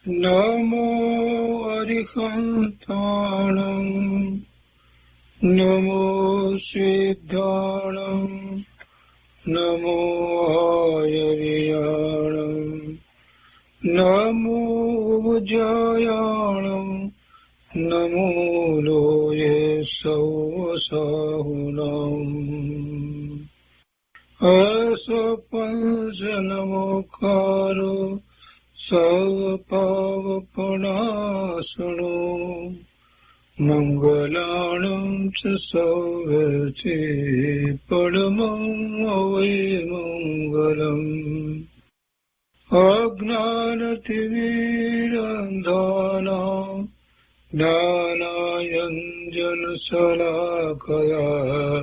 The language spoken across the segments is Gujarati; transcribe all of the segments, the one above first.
નમો અરિહંતાણં નમો સિદ્ધાણં નમો આયર્યાણં નમો જયાણં નમો લોયે સૌસાહુનં અસપંસનમોકારો સર્વપાવપનાશનો મંગલાણં ચ સૌવર્તે પરમં અવૈમંગલં અજ્ઞાનતિમિરંધાનાં જ્ઞાનાંજનશલાકયા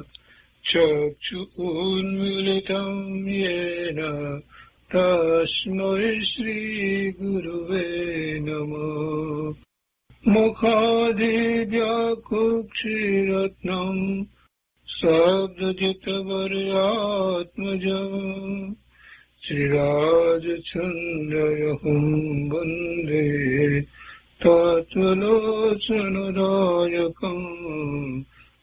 ચક્ષુન્મીલિतं येन તસ્मै શ્રીગુરુવે નમઃ મુખાદિવ્યાકુક્ષિરત્નં શબ્દજિતવર્યાત્મજં શ્રીરાજચંદ્રયહું વંદે તત્વલોચનદાયકં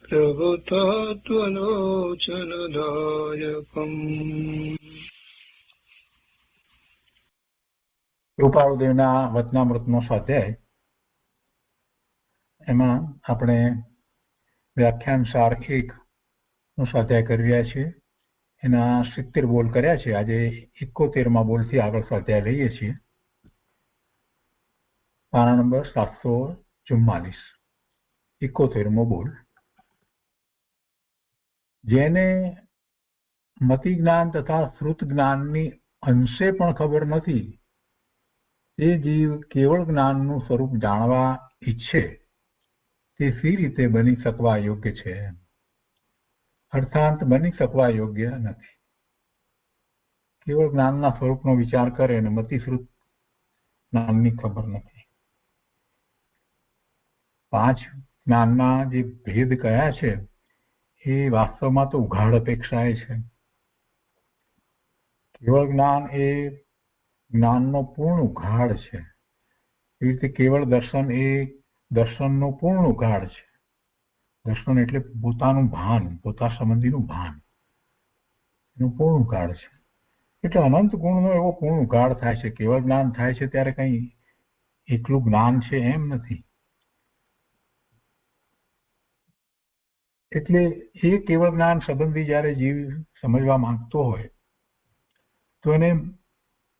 પ્રભુતત્વલોચનદાયકં. કૃપાળુદેવના વચનામૃતનો સ્વાધ્યાય. એમાં આપણે વ્યાખ્યાન સાર 1 નો સ્વાધ્યાય કરી રહ્યા છીએ. એના 70 બોલ કર્યા છે. આજે 71માં બોલથી આગળ સ્વાધ્યાય લઈએ છીએ. પાના નંબર 744, 71મો બોલ. જેને મતિ જ્ઞાન તથા શ્રુત જ્ઞાનની અંશે પણ ખબર નથી, તે જીવ કેવળ જ્ઞાનનું સ્વરૂપ જાણવા ઈચ્છે તે સી રીતે બની શકવા યોગ્ય છે? અર્થાંત બની શકવા યોગ્ય નથી. કેવળ જ્ઞાનના સ્વરૂપનો વિચાર કરે અને મતિશ્રુત જ્ઞાનની ખબર નથી. 5 જ્ઞાનના જે ભેદ કયા છે એ વાસ્તવમાં તો ઉઘાડ અપેક્ષાએ છે. કેવળ જ્ઞાન એ જ્ઞાનનો પૂર્ણ ઉઘાડ છે. એવી રીતે કેવળ દર્શન એ દર્શનનો પૂર્ણ ઉઘાડ છે. દર્શન એટલે પોતાનું ભાન, પોતા સંબંધીનું ભાન, એનું પૂર્ણ ઉઘાડ છે. એટલે અનંત ગુણનો એવો પૂર્ણ ઉઘાડ થાય છે. કેવળ જ્ઞાન થાય છે ત્યારે કંઈ એકલું જ્ઞાન છે એમ નથી. એટલે એ કેવળ જ્ઞાન સંબંધી જ્યારે જીવ સમજવા માંગતો હોય તો એને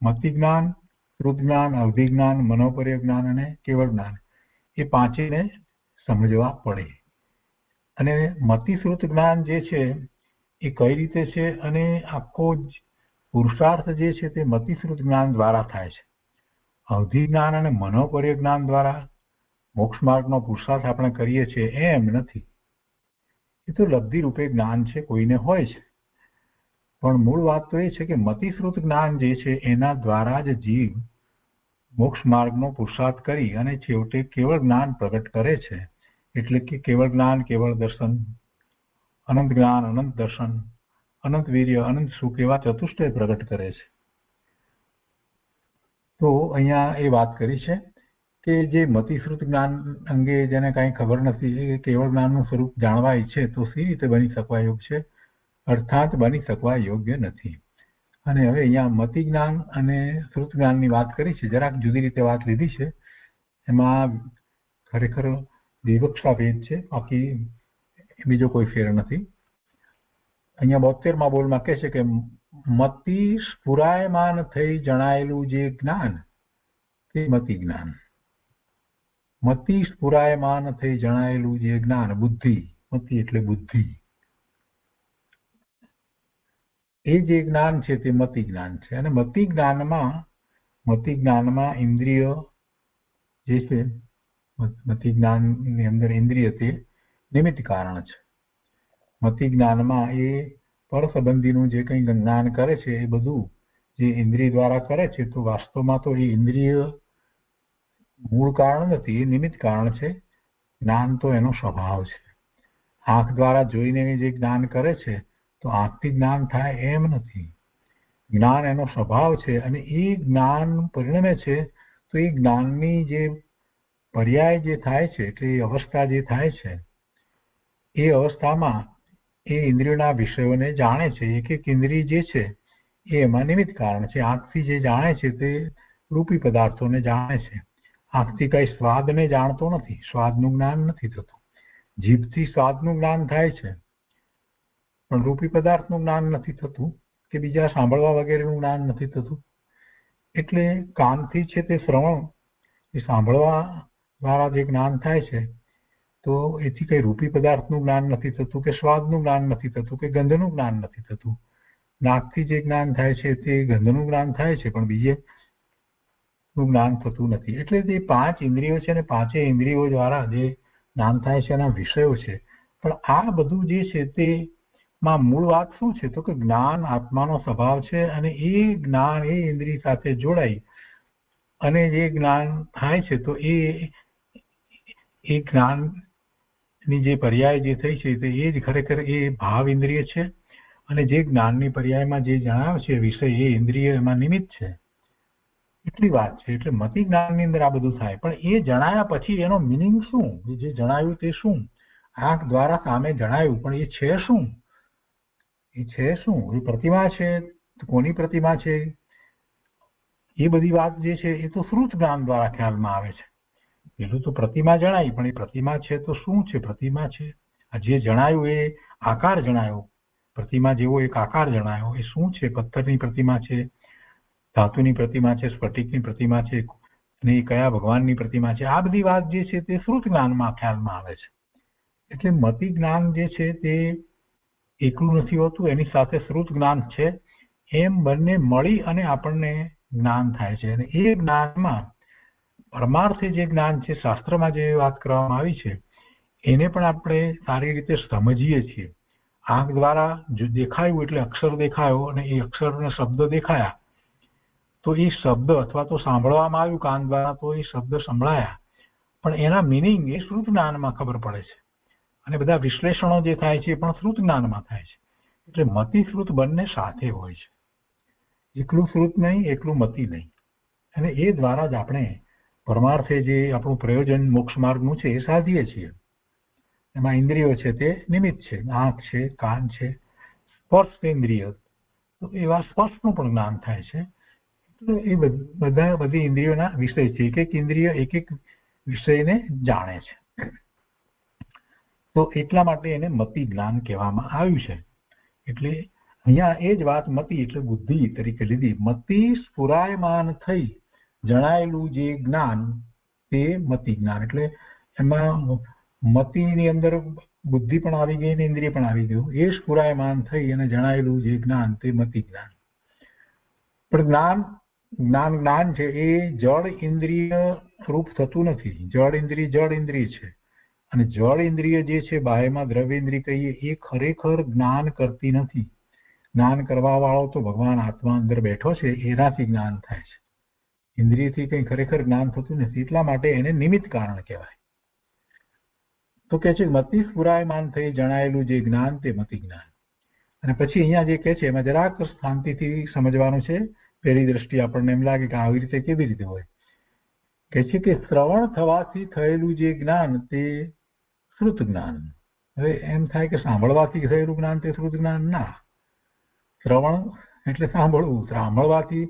મતિ જ્ઞાન, શ્રુત જ્ઞાન, અવધિ જ્ઞાન, મનોપર્ય જ્ઞાન અને કેવળ જ્ઞાન એ પાંચેયને સમજવા પડે. અને મતિશ્રુત જ્ઞાન જે છે એ કઈ રીતે છે અને આખો પુરુષાર્થ જે છે તે મતિશ્રુત જ્ઞાન દ્વારા થાય છે. અવધિ જ્ઞાન અને મનોપર્ય જ્ઞાન દ્વારા મોક્ષ માર્ગનો પુરુષાર્થ આપણે કરીએ છીએ એમ નથી. એ તો લબ્ધિ રૂપે જ્ઞાન છે, કોઈને હોય છે. પણ મૂળ વાત તો એ છે કે મતિશ્રુત જ્ઞાન જે છે એના દ્વારા જ જીવ મોક્ષ માર્ગનો પુરુષાર્થ કરી અને છેવટે કેવળ જ્ઞાન પ્રગટ કરે છે. એટલે કે કેવળ જ્ઞાન, કેવળ દર્શન, અનંત જ્ઞાન, અનંત દર્શન, અનંત વીર્ય, અનંત સુખ એવા ચતુષ્ટય પ્રગટ કરે છે. તો અહીંયા એ વાત કરી છે કે જે મતિશ્રુત જ્ઞાન અંગે જેને કાંઈ ખબર નથી એ કેવળ જ્ઞાનનું સ્વરૂપ જાણવા ઈચ્છે તો સી રીતે બની શકવા યોગ્ય છે? અર્થાત બની શકવા યોગ્ય નથી. અને હવે અહીંયા મતિ જ્ઞાન અને શ્રુત જ્ઞાનની વાત કરી છે. જરાક જુદી રીતે વાત લીધી છે. એમાં ખરેખર વિવક્ષા ભેદ છે, બાકી બીજો કોઈ ફેર નથી. અહીંયા 72માં બોલમાં કહે છે કે મતિ સ્ફુરાયમાન થઈ જણાયેલું જે જ્ઞાન તે મતિ જ્ઞાન. મતિ સ્ફુરાયમાન થઈ જણાયેલું જે જ્ઞાન, બુદ્ધિ, મતિ એટલે બુદ્ધિ, એ જે જ્ઞાન છે તે મતિ જ્ઞાન છે. અને મતિ જ્ઞાનમાં ઇન્દ્રિય જે છે, મતિ જ્ઞાનની અંદર ઇન્દ્રિય તે નિમિત્ત કારણ છે. મતિ જ્ઞાનમાં એ પર સંબંધીનું જે કંઈ જ્ઞાન કરે છે એ બધું જે ઇન્દ્રિય દ્વારા કરે છે, તો વાસ્તવમાં તો એ ઇન્દ્રિય મૂળ કારણ નથી, એ નિમિત્ત કારણ છે. જ્ઞાન તો એનો સ્વભાવ છે. આંખ દ્વારા જોઈને જે જ્ઞાન કરે છે તો આંખથી જ્ઞાન થાય એમ નથી. જ્ઞાન એનો સ્વભાવ છે અને એ જ્ઞાન પરિણમે છે તો એ જ્ઞાનની જે પર્યાય જે થાય છે એટલે એ અવસ્થા જે થાય છે એ અવસ્થામાં એ ઇન્દ્રિયોના વિષયોને જાણે છે. એક એક ઇન્દ્રિય જે છે એ એમાં નિમિત્ત કારણ છે. આંખથી જે જાણે છે તે રૂપી પદાર્થોને જાણે છે. આંખથી કઈ સ્વાદને જાણતો નથી, સ્વાદનું જ્ઞાન નથી થતું. જીભથી સ્વાદનું જ્ઞાન થાય છે પણ રૂપી પદાર્થનું જ્ઞાન નથી થતું કે બીજા સાંભળવા વગેરેનું જ્ઞાન નથી થતું. એટલે કાનથી છે તે શ્રવણ એ સાંભળવા દ્વારા જે જ્ઞાન થાય છે તો એથી કઈ રૂપી પદાર્થનું જ્ઞાન નથી થતું કે સ્વાદનું જ્ઞાન નથી થતું કે ગંધનું જ્ઞાન નથી થતું. નાકથી જે જ્ઞાન થાય છે તે ગંધનું જ્ઞાન થાય છે પણ બીજે નું જ્ઞાન થતું નથી. એટલે જે 5 ઇન્દ્રિયો છે ને 5 ઇન્દ્રિયો દ્વારા જે જ્ઞાન થાય છે એના વિષયો છે. પણ આ બધું જે છે તે માં મૂળ વાત શું છે તો કે જ્ઞાન આત્માનો સ્વભાવ છે અને એ જ્ઞાન એ ઇન્દ્રિય સાથે જોડાઈ અને જે જ્ઞાન થાય છે તો એ જ્ઞાનની જે પર્યાય જે થઈ છે તે એ જ ખરેખર એ ભાવ ઇન્દ્રિય છે અને જે જ્ઞાનની પર્યાયમાં જે જણાવ્યો છે વિષય એ ઇન્દ્રિય એમાં નિમિત્ત છે. એટલી વાત છે. એટલે મતિ જ્ઞાનની અંદર આ બધું થાય પણ એ જણાયા પછી એનો મિનિંગ શું, જે જણાવ્યું તે શું, આંખ દ્વારા સામે જણાવ્યું પણ એ છે શું, એ છે શું, એ પ્રતિમા છે, કોની પ્રતિમા છે, એ બધી વાત જે છે એ તો શ્રુત જ્ઞાન દ્વારા ખ્યાલમાં આવે છે. પેલું તો પ્રતિમા જણાય પણ એ પ્રતિમા છે તો શું છે પ્રતિમા છે, આ જે જણાયું એ આકાર જણાયો, પ્રતિમા જેવો એક આકાર જણાયો, એ શું છે, પથ્થરની પ્રતિમા છે, ધાતુની પ્રતિમા છે, સ્ફટિકની પ્રતિમા છે અને એ કયા ભગવાનની પ્રતિમા છે, આ બધી વાત જે છે તે શ્રુત જ્ઞાનમાં ખ્યાલમાં આવે છે. એટલે મતિ જ્ઞાન જે છે તે એકલું નથી હોતું, એની સાથે શ્રુત જ્ઞાન છે. એમ બંને મળી અને આપણને જ્ઞાન થાય છે અને એ જ્ઞાનમાં પરમાર્થે જે જ્ઞાન છે, શાસ્ત્રમાં જે વાત કરવામાં આવી છે એને પણ આપણે સારી રીતે સમજીએ છીએ. આંખ દ્વારા જો દેખાયું એટલે અક્ષર દેખાયો અને એ અક્ષરને શબ્દ દેખાયા તો એ શબ્દ અથવા તો સાંભળવામાં આવ્યું કાન દ્વારા તો એ શબ્દ સંભળાયા પણ એના મિનિંગ એ શ્રુત જ્ઞાનમાં ખબર પડે છે અને બધા વિશ્લેષણો જે થાય છે એ પણ શ્રુત જ્ઞાનમાં થાય છે. એટલે મતિ શ્રુત બંને સાથે હોય છે, એકલું શ્રુત નહીં એકલું મતિ નહીં. અને એ દ્વારા જ આપણે પરમાર્થે જે આપણું પ્રયોજન મોક્ષ માર્ગનું છે એ સાધીએ છીએ. એમાં ઇન્દ્રિયો છે તે નિમિત્ત છે, આંખ છે, કાન છે, સ્પર્શ ઇન્દ્રિય તો એવા સ્પર્શનું પણ જ્ઞાન થાય છે. એ બધી ઇન્દ્રિયોના વિષય છે, એક એક ઇન્દ્રિય એક એક વિષયને જાણે છે. તો એટલા માટે એને મતિ જ્ઞાન કહેવામાં આવ્યું છે. એટલે અહીંયા એ જ વાત મતિ એટલે બુદ્ધિ તરીકે લીધી. મતિ સ્ફુરાયમાન થઈ જણાયેલું જે જ્ઞાન તે મતિ જ્ઞાન. એટલે એમાં મતિની અંદર બુદ્ધિ પણ આવી ગઈ ને ઇન્દ્રિય પણ આવી ગયું. એ સ્ફુરાયમાન થઈ અને જણાયેલું જે જ્ઞાન તે મતિ જ્ઞાન. પણ જ્ઞાન છે એ જળ ઇન્દ્રિય રૂપ થતું નથી. જળ ઇન્દ્રિય છે અને જળ ઇન્દ્રિય જે છે બાહ્યમાં દ્રવ્ય ઇન્દ્રિય કહીએ એ ખરેખર જ્ઞાન કરતી નથી. જ્ઞાન કરવા વાળો તો ભગવાન આત્મા અંદર બેઠો છે એનાથી જ્ઞાન થાય છે. ઇન્દ્રિયથી કઈ ખરેખર જ્ઞાન થતું નથી. એટલા માટે એને નિમિત્ત કારણ કહેવાય. તો કે છે મતિ સ્ફુરાયમાન થઈ જણાયેલું જે જ્ઞાન તે મતિ જ્ઞાન. અને પછી અહીંયા જે કે છે એમાં જરાક શાંતિથી સમજવાનું છે. પહેલી દ્રષ્ટિ આપણને એમ લાગે કે આવી રીતે કેવી રીતે હોય. કે છે કે શ્રવણ થવાથી થયેલું જે જ્ઞાન તે શ્રુત જ્ઞાન. હવે એમ થાય કે સાંભળવાથી થયેલું જ્ઞાન તે શ્રુત જ્ઞાન. ના, શ્રવણ એટલે સાંભળવું, સાંભળવાથી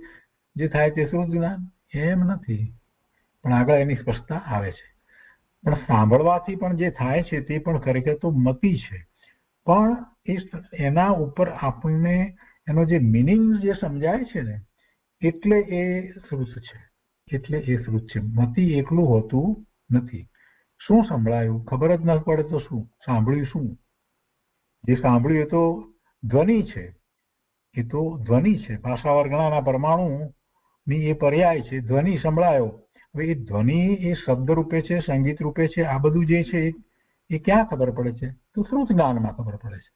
જે થાય તે શ્રુત જ્ઞાન એમ નથી. પણ આગળ એની સ્પષ્ટતા આવે છે. પણ સાંભળવાથી પણ જે થાય છે તે પણ ખરેખર તો મતિ છે. પણ એના ઉપર આપણને એનો જે મિનિંગ જે સમજાય છે ને એટલે એ શ્રુત છે. એટલે એ શ્રુત છે. મતિ એકલું હોતું નથી. શું સંભળાયું ખબર જ ન પડે તો શું સાંભળ્યું, શું જે સાંભળ્યું એ તો ધ્વનિ છે. એ તો ધ્વનિ છે. ભાષા વર્ગણાના પરમાણુ ની એ પર્યાય છે. ધ્વનિ સંભળાયો. હવે એ ધ્વનિ એ શબ્દ રૂપે છે, સંગીત રૂપે છે, આ બધું જે છે એ ક્યાં ખબર પડે છે તો શ્રુત જ્ઞાનમાં ખબર પડે છે.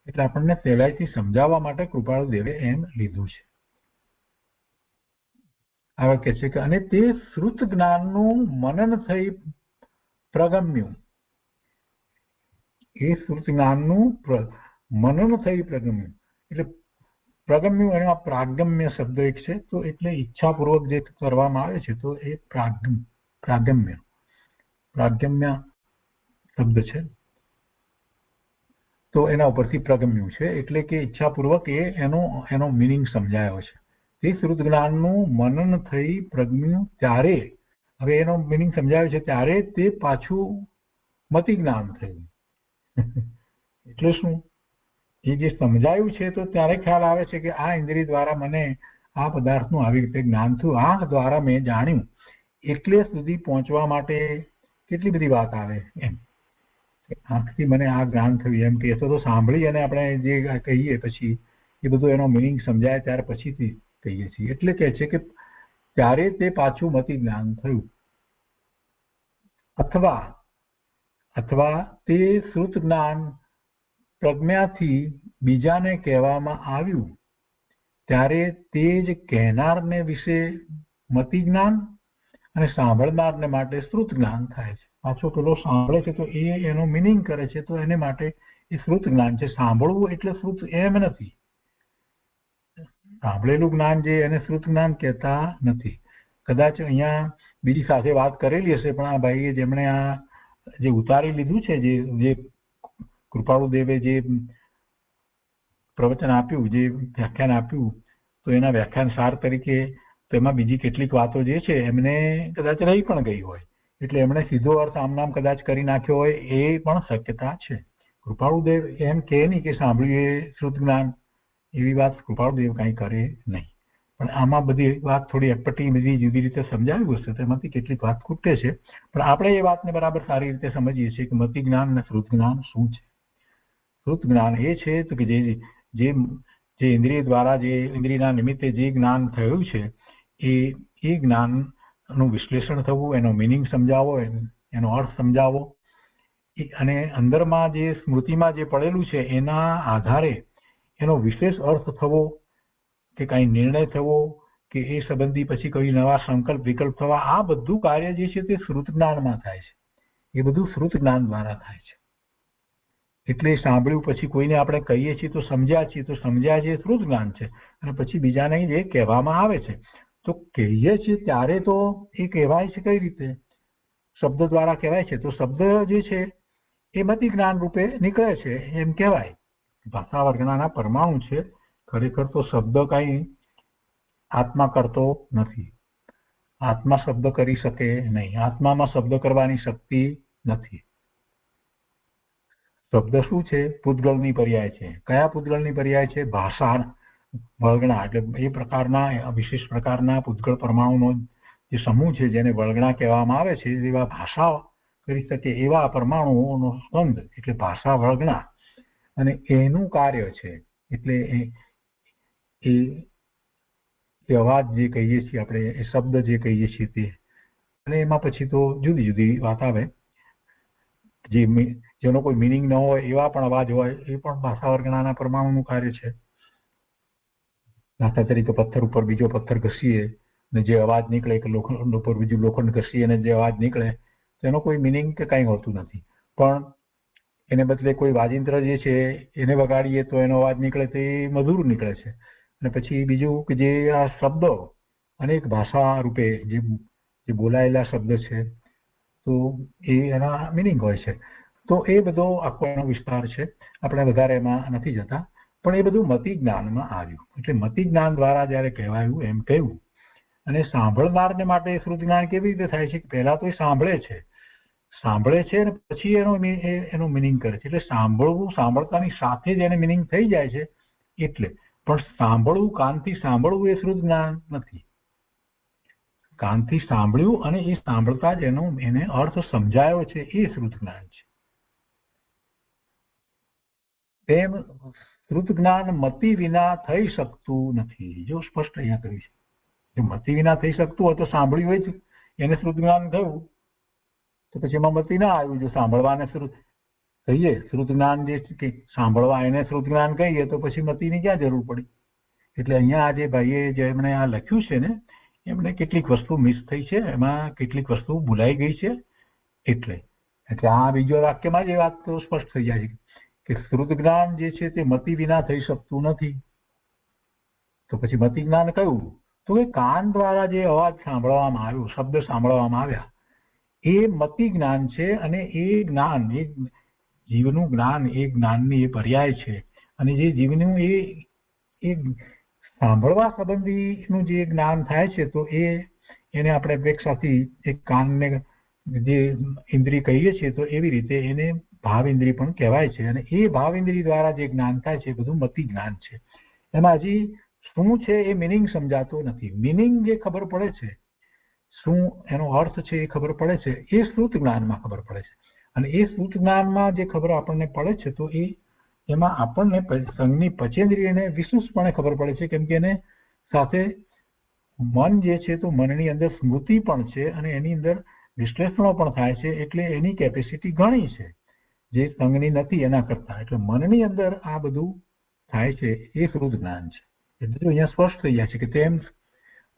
એટલે આપણને સહેલાઈથી સમજાવવા માટે કૃપાળુ દેવે એમ લીધું છે. આગળ કહે છે કે અને તે શ્રુત જ્ઞાનનું મનન થઈ પ્રગમ્યું. એ શ્રુત જ્ઞાનનું મનન થઈ પ્રગમ્યું એટલે પ્રગમ્યું એમાં પ્રાગમ્ય શબ્દ એક છે. તો એટલે ઈચ્છાપૂર્વક જે કરવામાં આવે છે તો એ પ્રાગમ્ય શબ્દ છે. તો એના ઉપરથી પ્રગમ્યું છે એટલે કે ઈચ્છાપૂર્વક એનો મિનિંગ સમજાયો છે. તે શ્રુત જ્ઞાનનું મનન થઈ પ્રગમ્યું ત્યારે, હવે એનો મિનિંગ સમજાયો છે ત્યારે તે પાછું મતિ જ્ઞાન થયું. એટલે શું? એ જે સમજાયું છે તો ત્યારે ખ્યાલ આવે છે કે આ ઇન્દ્રિય દ્વારા મને આ પદાર્થનું આવી રીતે જ્ઞાન થયું, આંખ દ્વારા મેં જાણ્યું. એટલે સુધી પહોંચવા માટે કેટલી બધી વાત આવે એમ. આંખથી મને આ જ્ઞાન થયું એમ કે તો સાંભળી અને આપણે જે કહીએ પછી એ બધું એનો મિનિંગ સમજાય ત્યાર પછીથી કહીએ છીએ. એટલે કહે છે કે ત્યારે તે પાછું મતિ જ્ઞાન થયું. અથવા તે શ્રુત જ્ઞાન પ્રજ્ઞાથી બીજાને કહેવામાં આવ્યું ત્યારે તે જ કહેનારને વિશે મતિ જ્ઞાન અને સાંભળનારને માટે શ્રુત જ્ઞાન થાય છે. પાછો પેલો સાંભળે છે તો એનો મિનિંગ કરે છે તો એને માટે એ શ્રુત જ્ઞાન છે. સાંભળવું એટલે શ્રુત એમ નથી. સાંભળેલું જ્ઞાન જે એને શ્રુત જ્ઞાન કહેતા નથી. કદાચ અહીંયા બીજી સાથે વાત કરેલી હશે પણ આ ભાઈએ જેમણે આ જે ઉતારી લીધું છે, જે કૃપાળુદેવે જે પ્રવચન આપ્યું, જે વ્યાખ્યાન આપ્યું, તો એના વ્યાખ્યાન સાર તરીકે તો એમાં બીજી કેટલીક વાતો જે છે એમને કદાચ રહી પણ ગઈ હોય એટલે એમણે સીધો અર્થ આમ નામ કદાચ કરી નાખ્યો હોય એ પણ શક્યતા છે. કૃપાળુદેવ એમ કહે નહીં કે સાંભળ્યું એ શ્રુત જ્ઞાન, એવી વાત કૃપાળુદેવ કાંઈ કરે નહીં. પણ આમાં બધી વાત થોડી અટપટી બધી જુદી રીતે સમજાવ્યું હશે તો એમાંથી કેટલીક વાત ખૂટે છે. પણ આપણે એ વાતને બરાબર સારી રીતે સમજીએ છીએ કે મતિ જ્ઞાન અને શ્રુત જ્ઞાન શું છે. શ્રુત જ્ઞાન એ છે તો કે જે ઇન્દ્રિય દ્વારા જે ઇન્દ્રિયના નિમિત્તે જે જ્ઞાન થયું છે એ જ્ઞાનનું વિશ્લેષણ થવું, એનો મિનિંગ સમજાવો, એનો અર્થ સમજાવો અને અંદરમાં જે સ્મૃતિમાં જે પડેલું છે એના આધારે એનો વિશેષ અર્થ થવો કે કાંઈ નિર્ણય થવો કે એ સંબંધી પછી કોઈ નવા સંકલ્પ વિકલ્પ થવા, આ બધું કાર્ય જે છે તે શ્રુત જ્ઞાનમાં થાય છે. એ બધું શ્રુત જ્ઞાન દ્વારા થાય છે. એટલે સાંભળ્યું પછી કોઈને આપણે કહીએ છીએ તો સમજ્યા છે શ્રુત જ્ઞાન છે. અને પછી બીજાને જે કહેવામાં આવે છે તો કહીએ છીએ ત્યારે તો એ કહેવાય છે કઈ રીતે? શબ્દ દ્વારા કહેવાય છે. તો શબ્દ જે છે એ મતિ જ્ઞાન રૂપે નીકળે છે એમ કહેવાય. ભાષા વર્ગના પરમાણુ છે. ખરેખર તો શબ્દ કાંઈ આત્મા કરતો નથી. આત્મા શબ્દ કરી શકે નહીં. આત્મામાં શબ્દ કરવાની શક્તિ નથી. શબ્દ શું છે? પૂતગલની પર્યાય છે. કયા પૂતગલની પર્યાય છે? ભાષા વળગણા. એટલે એ પ્રકારના વિશેષ પ્રકારના પૂતગળ પરમાણુનો જે સમૂહ છે જેને વળગણા કહેવામાં આવે છે, એવા ભાષા કરી શકે એવા પરમાણુઓનો સ્કંદ એટલે ભાષા વળગણા. અને એનું કાર્ય છે એટલે એ અવાજ જે કહીએ છીએ આપણે, એ શબ્દ જે કહીએ છીએ તે. અને એમાં પછી તો જુદી જુદી વાત આવે જેનો કોઈ મિનિંગ ન હોય એવા પણ અવાજ હોય, એ પણ ભાષા વર્ગણાના પરમાણુનું કાર્ય છે. દાખલા તરીકે પથ્થર ઉપર બીજો પથ્થર ઘસીએ ને જે અવાજ નીકળે કે લોખંડ ઉપર બીજું લોખંડ ઘસીએ અને જે અવાજ નીકળે તેનો કોઈ મિનિંગ કે કાંઈ હોતું નથી. પણ એને બદલે કોઈ વાજિંત્ર જે છે એને વગાડીએ તો એનો અવાજ નીકળે તો એ મધુર નીકળે છે. અને પછી બીજું કે જે આ શબ્દો અનેક ભાષા રૂપે જે બોલાયેલા શબ્દ છે તો એ એના મિનિંગ હોય છે. તો એ બધો આખો એનો વિસ્તાર છે. આપણે વધારે એમાં નથી જતા. પણ એ બધું મતિ જ્ઞાનમાં આવ્યું. એટલે મતિ જ્ઞાન દ્વારા જયારે કહેવાયું એમ કહ્યું. અને સાંભળનારને માટે શ્રુત જ્ઞાન કેવી રીતે થાય છે? પહેલા તો એ સાંભળે છે અને પછી એનો મિનિંગ કરે છે. એટલે સાંભળતાની સાથે જ એને મિનિંગ થઈ જાય છે. એટલે પણ સાંભળવું, કાનથી સાંભળવું એ શ્રુત જ્ઞાન નથી. કાનથી સાંભળ્યું અને એ સાંભળતા જ એને અર્થ સમજાયો છે એ શ્રુત જ્ઞાન છે. તેમ શ્રુત જ્ઞાન મતિ વિના થઈ શકતું નથી. જો સ્પષ્ટ અહીંયા કહ્યું છે. જો મતિ વિના થઈ શકતું હોય તો સાંભળ્યું હોય જ એને શ્રુત જ્ઞાન થયું તો પછી એમાં મતિ ના આવ્યું. જો સાંભળવાને શ્રુત કહીએ, શ્રુત જ્ઞાન જે કે સાંભળવા એને શ્રુત જ્ઞાન કહીએ તો પછી મતિની ક્યાં જરૂર પડી? એટલે અહીંયા આજે ભાઈએ જેમણે આ લખ્યું છે ને એમણે કેટલીક વસ્તુ મિસ થઈ છે, એમાં કેટલીક વસ્તુ ભૂલાઈ ગઈ છે. એટલે આ બીજો વાક્યમાં જ એ વાત તો સ્પષ્ટ થઈ જાય છે કે શ્રુત જ્ઞાન જે છે તે મતિ વિના થઈ શકતું નથી. તો પછી મતિ જ્ઞાન કયું? તો એ કાન દ્વારા જે અવાજ સાંભળવામાં આવ્યો, શબ્દ સાંભળવામાં આવ્યા, એ મતિ જ્ઞાન છે. અને એ જ્ઞાન, એ જીવનું જ્ઞાન, એ જ્ઞાનની એ પર્યાય છે. અને જે જીવનું એ સાંભળવા સંબંધીનું જે જ્ઞાન થાય છે, તો એને આપણે અપેક્ષાથી એક કાનને જે ઇન્દ્રિય કહીએ છીએ, તો એવી રીતે એને ભાવ ઇન્દ્રિય પણ કહેવાય છે. અને એ ભાવ ઇન્દ્રિય દ્વારા જે જ્ઞાન થાય છે એ બધું મતિ જ્ઞાન છે. એમાં હજી શું છે એ મિનિંગ સમજાતો નથી. મિનિંગ જે ખબર પડે છે, શું એનો અર્થ છે એ ખબર પડે છે, એ શ્રુત જ્ઞાનમાં ખબર પડે છે. અને એ શ્રુત જ્ઞાનમાં જે ખબર આપણને પડે છે, તો એમાં આપણને સંઘની પંચેન્દ્રિયને વિશેષપણે ખબર પડે છે. કેમ કે એને સાથે મન જે છે, તો મનની અંદર સ્મૃતિ પણ છે અને એની અંદર વિશ્લેષણો પણ થાય છે. એટલે એની કેપેસિટી ઘણી છે, જે સંઘની નથી એના કરતા. એટલે મનની અંદર આ બધું થાય છે, એ શ્રુત જ્ઞાન છે. એટલે અહીંયા સ્પષ્ટ થઈ જાય છે કે તેમ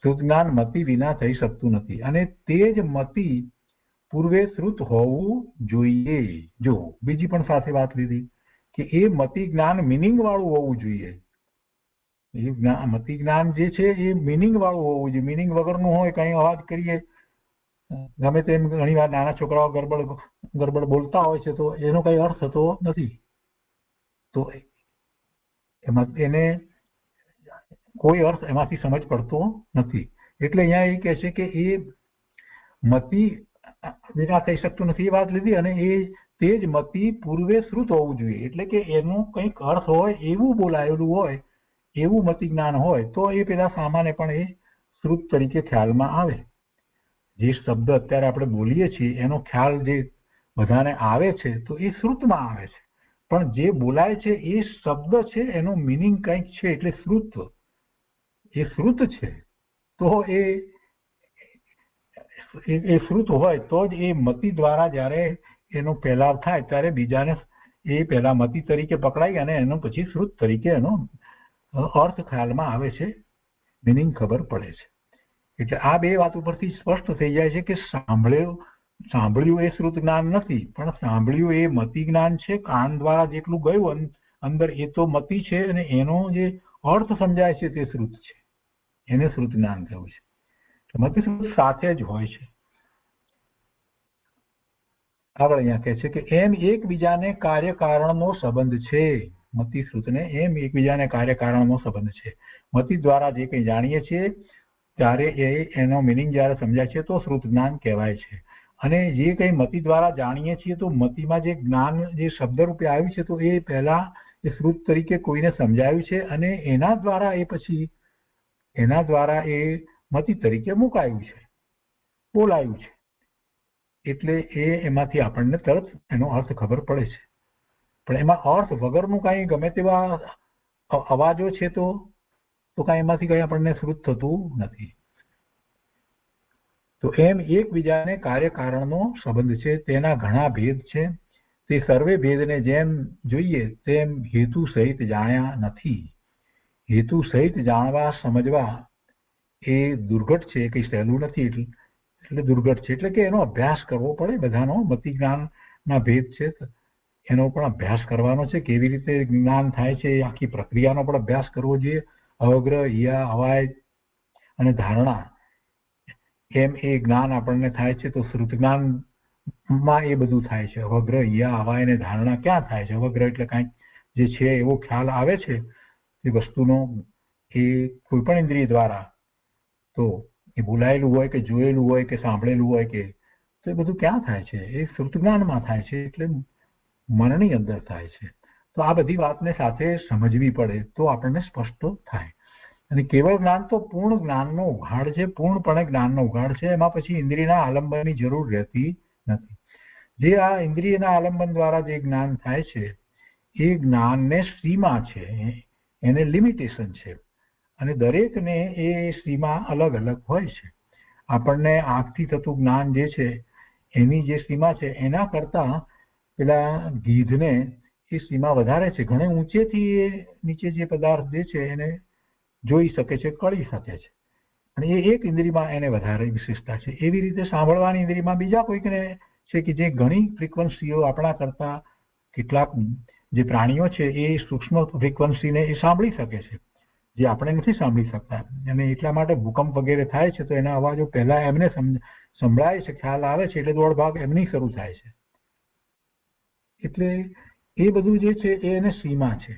શ્રુત જ્ઞાન મતિ વિના થઈ શકતું નથી. અને તે જ મતિ પૂર્વે શ્રુત હોવું જોઈએ. જો બીજી પણ સાથે વાત લીધી કે એ મતિ જ્ઞાન મિનિંગ વાળું હોવું જોઈએ. એ મતિ જ્ઞાન જે છે એ મિનિંગ વાળું હોવું જોઈએ. મિનિંગ વગરનું હોય, કઈ અવાજ કરીએ, ગમે તેમ ઘણી વાર નાના છોકરાઓ ગરબડ બોલતા હોય છે, તો એનો કઈ અર્થ થતો નથી. તો એમાં એને કોઈ અર્થ એમાંથી સમજ પડતો નથી. એટલે અહીંયા એ કહે છે કે એ મતિ વિના થઈ શકતું નથી, એ વાત લીધી. અને તે જ મતિ પૂર્વે શ્રુત હોવું જોઈએ. એટલે કે એનું કંઈક અર્થ હોય, એવું બોલાયેલું હોય, એવું મતિ જ્ઞાન હોય, તો એ પેલા સામાન્ય પણ એ શ્રુત તરીકે ખ્યાલમાં આવે. જે શબ્દ અત્યારે આપણે બોલીએ છીએ એનો ખ્યાલ જે બધાને આવે છે, તો એ શ્રુતમાં આવે છે. પણ જે બોલાય છે એ શબ્દ છે, એનો મિનિંગ કંઈક છે, એટલે શ્રુત, એ શ્રુત છે. તો એ શ્રુત હોય તો જ એ મતિ દ્વારા જ્યારે એનો ફેલાવ થાય, ત્યારે બીજાને એ પહેલા મતિ તરીકે પકડાય અને એનો પછી શ્રુત તરીકે એનો અર્થ ખ્યાલમાં આવે છે, મિનિંગ ખબર પડે છે. એટલે આ બે વાત ઉપરથી સ્પષ્ટ થઈ જાય છે કે સાંભળ્યું એ શ્રુત જ્ઞાન નથી, પણ સાંભળ્યું એ મતિ જ્ઞાન છે. કાન દ્વારા જેટલું ગયું અંદર એ તો મતિ છે, અને એનો જે અર્થ સમજાય છે તે શ્રુત છે. એને શ્રુત જ્ઞાન કહેવું છે. મતિ શ્રુત સાથે જ હોય છે. આગળ અહીંયા કહે છે કે એમ એકબીજાને કાર્યકારણનો સંબંધ છે. મતિ શ્રુતને એમ એકબીજાને કાર્યકારણનો સંબંધ છે. મતિ દ્વારા જે કંઈ જાણીએ છીએ ત્યારે એનો મિનિંગ જ્યારે સમજાય છે તો શ્રુત જ્ઞાન કહેવાય છે. અને જે કંઈ મતિ દ્વારા જાણીએ છીએ, તો મતિમાં જે જ્ઞાન જે શબ્દ રૂપે આવ્યું છે, તો એ પહેલા એ શ્રુત તરીકે કોઈને સમજાયું છે, અને એના દ્વારા એ મતિ તરીકે મુકાયું છે, બોલાયું છે. એટલે એમાંથી આપણને તરત એનો અર્થ ખબર પડે છે. પણ એમાં અર્થ વગરનું કાંઈ ગમે તેવા અવાજો છે, તો કાંઈ એમાંથી કંઈ આપણને શ્રુત થતું નથી. તો એમ એકબીજાને કાર્યકારણનો સંબંધ છે. તેના ઘણા ભેદ છે. તે સર્વે ભેદને જેમ જોઈએ તેમ હેતુ સહિત જાણ્યા નથી. હેતુ સહિત જાણવા સમજવા એ દુર્ઘટ છે, કંઈ સહેલું નથી. એટલે દુર્ઘટ છે. એટલે કે એનો અભ્યાસ કરવો પડે. બધાનો મતિ જ્ઞાનના ભેદ છે, એનો પણ અભ્યાસ કરવાનો છે. કેવી રીતે જ્ઞાન થાય છે, એ આખી પ્રક્રિયાનો પણ અભ્યાસ કરવો જોઈએ. અવગ્રહ, હિયા, અવાય અને ધારણા, એમ એ જ્ઞાન આપણને થાય છે. તો શ્રુત જ્ઞાનમાં એ બધું થાય છે. અવગ્રહ, હિયા, અવાય અને ધારણા ક્યાં થાય છે? અવગ્રહ એટલે કાંઈક જે છે એવો ખ્યાલ આવે છે એ વસ્તુનો, એ કોઈ પણ ઇન્દ્રિય દ્વારા, તો એ બોલાયેલું હોય કે જોયેલું હોય કે સાંભળેલું હોય કે, તો એ બધું ક્યાં થાય છે? એ શ્રુત જ્ઞાનમાં થાય છે. એટલે મનની અંદર થાય છે. તો આ બધી વાતને સાથે સમજવી પડે તો આપણને સ્પષ્ટ થાય. અને કેવળ જ્ઞાન તો પૂર્ણ જ્ઞાનનો ઉઘાડ છે, પૂર્ણપણે જ્ઞાનનો ઉઘાડ છે. એમાં પછી ઇન્દ્રિયના આલંબનની જરૂર રહેતી નથી. જે આ ઇન્દ્રિયના આલંબન દ્વારા જે જ્ઞાન થાય છે, એ જ્ઞાનને સીમા છે, એને લિમિટેશન છે. અને દરેકને એ સીમા અલગ અલગ હોય છે. આપણને આંખથી થતું જ્ઞાન જે છે, એની જે સીમા છે, એના કરતા પેલા ગીધને એ સીમા વધારે છે. ઘણે ઊંચેથી એ નીચે જે પદાર્થ જે છે એને જોઈ શકે છે, કળી શકે છે. અને એ એક ઇન્દ્રિયમાં એને વધારે વિશેષતા છે. એવી રીતે સાંભળવાની ઇન્દ્રિયમાં બીજા કોઈકને છે કે જે ઘણી ફ્રીક્વન્સીઓ આપણા કરતા, કેટલાક જે પ્રાણીઓ છે એ સૂક્ષ્મ ફ્રીક્વન્સીને એ સાંભળી શકે છે. જે આપણે નથી સાંભળી શકતા, અને એટલા માટે ભૂકંપ વગેરે થાય છે તો એના અવાજો પહેલા એમને સંભળાય છે, ખ્યાલ આવે છે, એટલે દોઢ ભાગ એમની શરૂ થાય છે. એટલે એ બધું જે છે એ એને સીમા છે.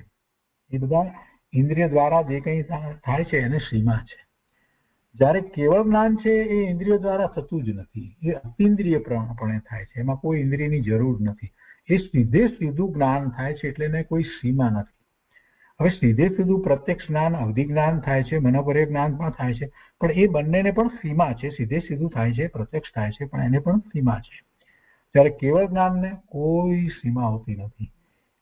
એ બધા ઇન્દ્રિય દ્વારા જે કંઈ થાય છે એને સીમા છે. જ્યારે કેવળ જ્ઞાન છે એ ઇન્દ્રિયો દ્વારા થતું જ નથી, એ અતિન્દ્રિયપણે થાય છે, એમાં કોઈ ઇન્દ્રિયની જરૂર નથી. એ સીધું જ્ઞાન થાય છે, એટલે એને કોઈ સીમા નથી. હવે સીધું પ્રત્યક્ષ જ્ઞાન, અવધિ જ્ઞાન થાય છે, મનોપર્ય જ્ઞાન પણ થાય છે, પણ એ બંનેને પણ સીમા છે. સીધું થાય છે, પ્રત્યક્ષ થાય છે, પણ એને પણ સીમા છે. ત્યારે કેવળ જ્ઞાનને કોઈ સીમા હોતી નથી.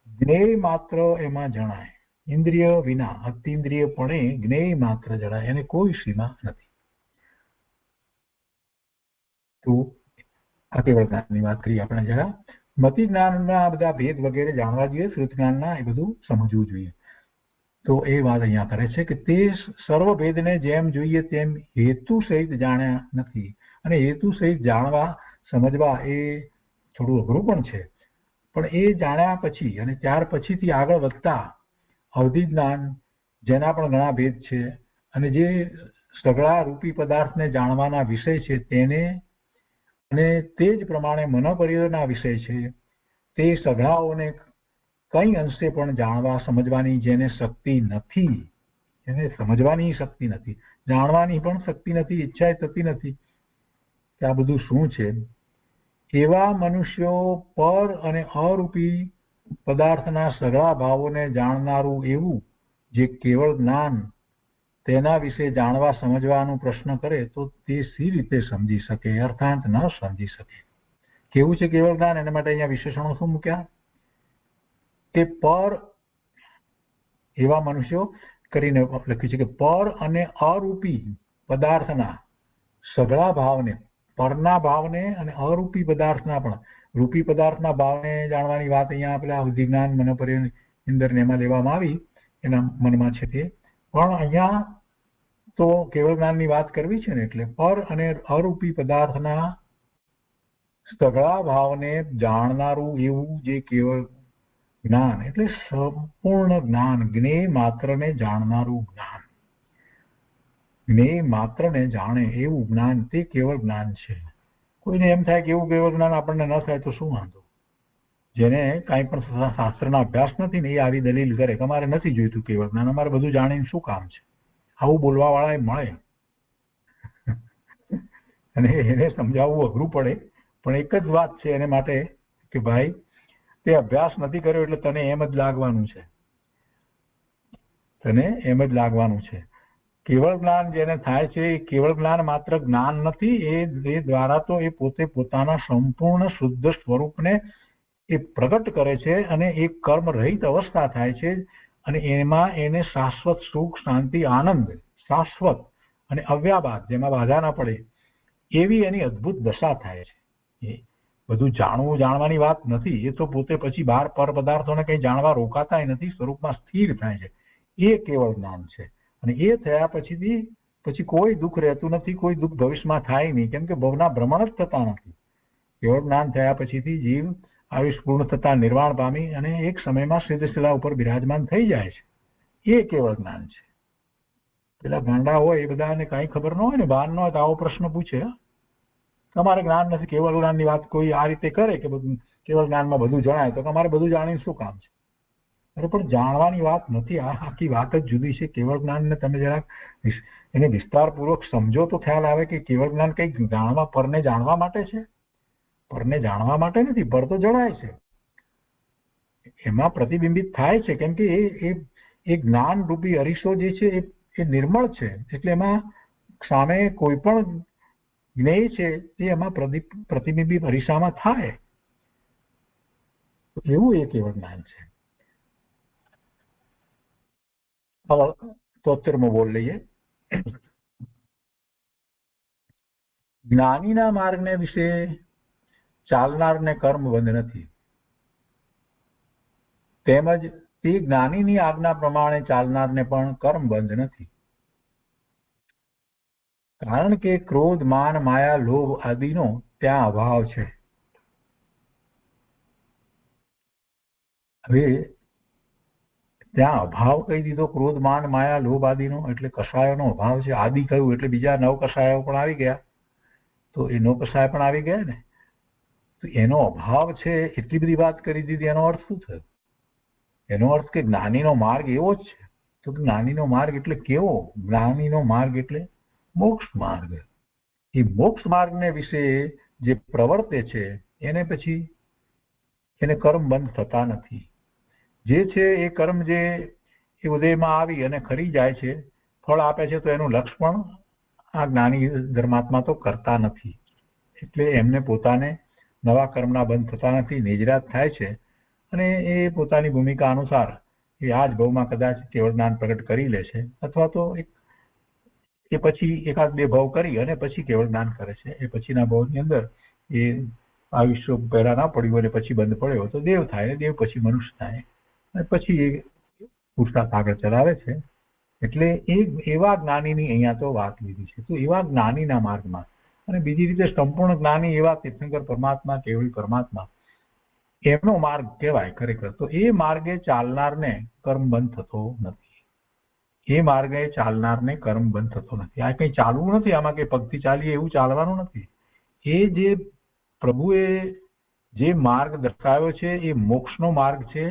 જ્ઞેય માત્ર એમાં જણાય, ઇન્દ્રિય વિના અતિન્દ્રિયપણે જ્ઞેય માત્ર જણાય, એને કોઈ સીમા નથી. તો આ કેવળ જ્ઞાનની વાત કરી આપણે. જરા મતિ જ્ઞાનના બધા ભેદ વગેરે જાણવા જોઈએ, શ્રુત જ્ઞાનના એ બધું સમજવું જોઈએ. તો એ વાત અહીંયા કરે છે કે તે સર્વ ભેદને જેમ જોઈએ તેમ હેતુ સહિત જાણ્યા નથી, અને હેતુ સહિત જાણવા સમજવા એ થોડું અઘરું પણ છે. પણ એ જાણ્યા પછી અને ત્યાર પછીથી આગળ વધતા અવધિ જ્ઞાન, જેના પણ ઘણા ભેદ છે, અને જે સઘળા રૂપી પદાર્થને જાણવાના વિષય છે તેને, અને તે જ પ્રમાણે મનોપર્યના વિષય છે, તે સઘળાઓને કઈ અંશે પણ જાણવા સમજવાની જેને શક્તિ નથી, એને સમજવાની શક્તિ નથી, જાણવાની પણ શક્તિ નથી, ઈચ્છા થતી નથી કે આ બધું શું છે, એવા મનુષ્યો પર અને અરૂપી પદાર્થના સઘળા ભાવોને જાણનારું એવું જે કેવળ જ્ઞાન, તેના વિશે જાણવા સમજવાનો પ્રશ્ન કરે તો તે સી રીતે સમજી શકે, અર્થાંત ન સમજી શકે. કેવું છે કેવળ જ્ઞાન? એના માટે અહીંયા વિશેષણો શું મૂક્યા કે પર, એવા મનુષ્યો કરીને લખ્યું છે કે પર અને અરૂપી પદાર્થના સઘળા ભાવને, પરના ભાવને અને અરૂપી પદાર્થના પણ, રૂપી પદાર્થના ભાવને જાણવાની વાત અહીંયા પેલા અવધિ જ્ઞાન, મનોપર્ય અંદર એમાં લેવામાં આવી, એના મનમાં છે તે. પણ અહીંયા તો કેવળ જ્ઞાનની વાત કરવી છે ને, એટલે પર અને અરૂપી પદાર્થના સઘળા ભાવને જાણનારું એવું જે કેવળ જ્ઞાન, એટલે સંપૂર્ણ જ્ઞાન, જ્ઞેય માત્રને જાણનારું જ્ઞાન, જ્ઞેય માત્રને જાણે એવું જ્ઞાન, તે કેવળ જ્ઞાન છે. કોઈને એમ થાય કે એવું કેવળ જ્ઞાન આપણને ન થાય તો શું વાંધો? જેને કાંઈ પણ શાસ્ત્રના અભ્યાસ નથી ને એ આવી દલીલ કરે કે અમારે નથી જોઈતું કેવળ જ્ઞાન, અમારે બધું જાણીને શું કામ છે, આવું બોલવા વાળા મળે. અને એને સમજાવવું અઘરું પડે, પણ એક જ વાત છે એને માટે કે ભાઈ તે અભ્યાસ નથી કર્યો એટલે તને એમ જ લાગવાનું છે, તને એમ જ લાગવાનું છે. કેવળ જ્ઞાન જેને થાય છે એ કેવળ જ્ઞાન માત્ર જ્ઞાન નથી, એ દ્વારા તો એ પોતે પોતાના સંપૂર્ણ શુદ્ધ સ્વરૂપને એ પ્રગટ કરે છે, અને એ કર્મ રહિત અવસ્થા થાય છે, અને એમાં એને શાશ્વત સુખ, શાંતિ, આનંદ, શાશ્વત અને અવ્યાબાદ, જેમાં બાધા ના પડે એવી એની અદ્ભુત દશા થાય છે. એ બધું જાણવાની વાત નથી, એ તો પોતે પછી બહાર પર પદાર્થોને કંઈ જાણવા રોકાતા નથી, સ્વરૂપમાં સ્થિર થાય છે, એ કેવળ જ્ઞાન છે. અને એ થયા પછી કોઈ દુઃખ રહેતું નથી, કોઈ દુઃખ ભવિષ્યમાં થાય નહીં, કેમ કે ભવના ભ્રમણ જ થતા નથી. કેવળ જ્ઞાન થયા પછીથી જીવ આયુષ પૂર્ણ થતા નિર્વાણ પામી અને એક સમયમાં સિદ્ધશિલા ઉપર બિરાજમાન થઈ જાય છે, એ કેવળ જ્ઞાન છે. પેલા ગાંડા હોય એ બધાને કાંઈ ખબર ન હોય ને, ભાન ન હોય તો આવો પ્રશ્ન પૂછે, તમારે જ્ઞાન નથી, કેવળ જ્ઞાનની વાત કોઈ આ રીતે કરે કે બધું કેવળ જ્ઞાનમાં બધું જણાય, તો તમારે બધું જાણીને શું કામ છે? અરે પણ જાણવાની વાત નથી, આ આખી વાત જ જુદી છે. કેવળ જ્ઞાનને તમે જરાક એને વિસ્તારપૂર્વક સમજો તો ખ્યાલ આવે કે કેવળ જ્ઞાન કંઈક જાણવા, પરને જાણવા માટે છે, પરને જાણવા માટે નથી. પર તો જણાય છે, એમાં પ્રતિબિંબિત થાય છે, કેમ કે એ જ્ઞાન રૂપી અરીસો જે છે એ નિર્મળ છે, એટલે એમાં સામે કોઈ પણ જ્ઞેય છે તે એમાં પ્રતિબિંબિત અરીસામાં થાય, એવું એ કેવળ જ્ઞાન છે. હવે 73મો બોલ લઈએ. જ્ઞાનીના માર્ગને વિશે ચાલનારને કર્મ બંધ નથી, તેમજ તે જ્ઞાનીની આજ્ઞા પ્રમાણે ચાલનારને પણ કર્મ બંધ નથી, કારણ કે ક્રોધ, માન, માયા, લોભ આદિનો ત્યાં અભાવ છે. હવે ત્યાં અભાવ કહી દીધો, ક્રોધ માન માયા લોભ આદિનો, એટલે કષાયોનો અભાવ છે. આદિ કહ્યું એટલે બીજા 9 કષાયો પણ આવી ગયા, તો એ 9 કષાય પણ આવી ગયા ને. તો એનો અભાવ છે એટલી બધી વાત કરી દીધી. એનો અર્થ શું થયો? એનો અર્થ કે જ્ઞાનીનો માર્ગ એવો જ છે. તો જ્ઞાનીનો માર્ગ એટલે કેવો? જ્ઞાનીનો માર્ગ એટલે મોક્ષ માર્ગ. એ મોક્ષ માર્ગને વિશે જે પ્રવર્તે છે એને પછી એને કર્મ બંધ થતા નથી. જે છે એ કર્મ જે એ ઉદયમાં આવી અને ખરી જાય છે, ફળ આપે છે, તો એનું લક્ષ પણ આ જ્ઞાની ધર્માત્મા તો કરતા નથી. એટલે એમને પોતાને નવા કર્મના બંધ થતા નથી, નિજરાત થાય છે. અને એ પોતાની ભૂમિકા અનુસાર એ આ જ ભાવમાં કદાચ કેવળ જ્ઞાન પ્રગટ કરી લે છે, અથવા તો એ પછી 1-2 ભાવ કરી અને પછી કેવળ જ્ઞાન કરે છે. એ પછીના ભાવની અંદર એ આયુષ્ય પહેલા ના પડ્યું અને પછી બંધ પડ્યો તો દેવ થાય, દેવ પછી મનુષ્ય થાય, અને પછી એ પુરુષાર્થ આગળ ચલાવે છે. એટલે એવા જ્ઞાનીની અહીંયા તો વાત લીધી છે. તો એવા જ્ઞાનીના માર્ગમાં, અને બીજી રીતે સંપૂર્ણ જ્ઞાની એવા તીર્થંકર પરમાત્મા, કેવળ પરમાત્મા, એમનો માર્ગ કહેવાય ખરેખર. તો એ માર્ગે ચાલનારને કર્મ બંધ થતો નથી. એ માર્ગે ચાલનારને કર્મ બંધ થતો નથી. આ કંઈ ચાલવું નથી, આમાં કંઈ પગથી ચાલીએ એવું ચાલવાનું નથી. એ જે પ્રભુએ જે માર્ગ દર્શાવ્યો છે એ મોક્ષનો માર્ગ છે,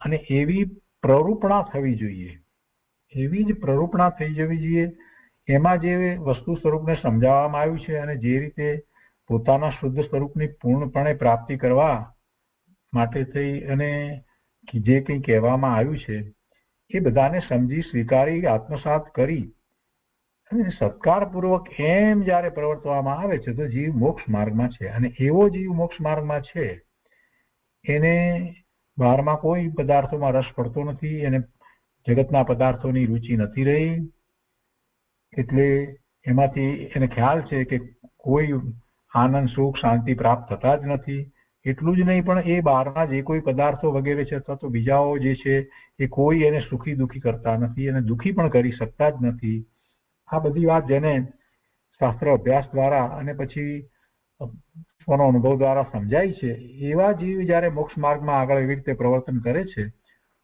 અને એવી પ્રરૂપણા થવી જોઈએ, એવી જ પ્રરૂપણા થઈ જવી જોઈએ. એમાં જે વસ્તુ સ્વરૂપને સમજાવવામાં આવ્યું છે, અને જે રીતે પોતાના શુદ્ધ સ્વરૂપની પૂર્ણપણે પ્રાપ્તિ કરવા માટે થઈ અને જે કંઈ કહેવામાં આવ્યું છે એ બધાને સમજી સ્વીકારી આત્મસાત કરી અને સત્કારપૂર્વક એમ જ્યારે પ્રવર્તવામાં આવે છે તો જીવ મોક્ષ માર્ગમાં છે. અને એવો જીવ મોક્ષ માર્ગમાં છે એને બહારમાં કોઈ પદાર્થોમાં રસ પડતો નથી, એને જગતના પદાર્થોની રુચિ નથી રહી. એટલે એમાંથી એને ખ્યાલ છે કે કોઈ આનંદ સુખ શાંતિ પ્રાપ્ત થતા જ નથી. એટલું જ નહીં, પણ એ બહારના જે કોઈ પદાર્થો વગેરે છે અથવા તો બીજાઓ જે છે એ કોઈ એને સુખી દુઃખી કરતા નથી, અને દુઃખી પણ કરી શકતા જ નથી. આ બધી વાત જેને શાસ્ત્ર અભ્યાસ દ્વારા અને પછી સ્વનો અનુભવ દ્વારા સમજાય છે, એવા જીવ જ્યારે મોક્ષ માર્ગમાં આગળ એવી રીતે પ્રવર્તન કરે છે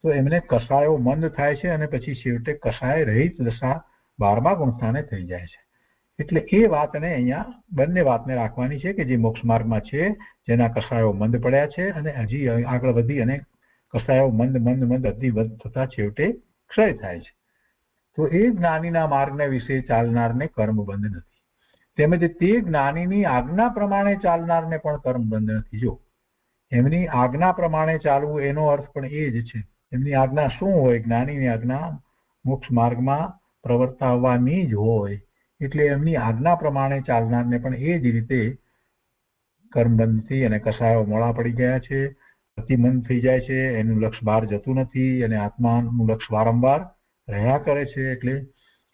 તો એમને કષાયો મંદ થાય છે, અને પછી છેવટે કષાય રહિત દશા 12મા ગુણસ્થાને થઈ જાય છે. એટલે એ વાતને અહીંયા બંને વાતને રાખવાની છે કે જે મોક્ષ માર્ગમાં છે, જેના કષાયો મંદ પડ્યા છે, અને હજી આગળ વધી અને કષાયો મંદ અધિવત થતા છેવટે ક્ષય થાય છે. તો એ જ્ઞાનીના માર્ગના વિશે ચાલનારને કર્મ બંધ નથી. તેમજ તે જ્ઞાનીની આજ્ઞા પ્રમાણે ચાલનારને પણ કર્મ બંધ નથી. જો એમની આજ્ઞા પ્રમાણે ચાલવું એનો અર્થ પણ એ જ છે. એમની આજ્ઞા શું હોય? જ્ઞાનીની આજ્ઞા મોક્ષ માર્ગમાં પ્રવર્તાવવાની જ હોય. એટલે એમની આજ્ઞા પ્રમાણે ચાલનારને પણ એ જ રીતે કર્મબંધથી અને કષાયો મોડા પડી ગયા છે, અતિમંદ થઈ જાય છે, એનું લક્ષ બહાર જતું નથી, અને આત્માનું લક્ષ વારંવાર રહ્યા કરે છે. એટલે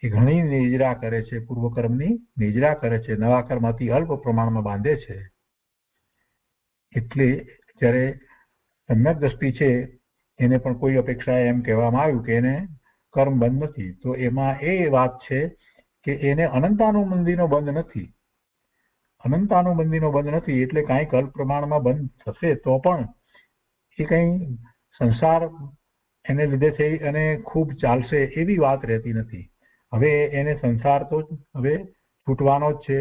એ ઘણી નિજરા કરે છે, પૂર્વકર્મની નિજરા કરે છે, નવા કર્મ અતિ અલ્પ પ્રમાણમાં બાંધે છે. એટલે જ્યારે સમ્યક દ્રષ્ટિ છે એને પણ કોઈ અપેક્ષા એમ કહેવામાં આવ્યું કે એને કર્મ બંધ નથી, તો એમાં એ વાત છે કે એને અનંતાનુબંધીનો બંધ નથી. અનંતાનુબંધીનો બંધ નથી એટલે કાંઈક અલ્પ પ્રમાણમાં બંધ થશે તો પણ એ કંઈ સંસાર એને લીધે થઈ અને ખૂબ ચાલશે એવી વાત રહેતી નથી. હવે એને સંસાર તો હવે છૂટવાનો જ છે.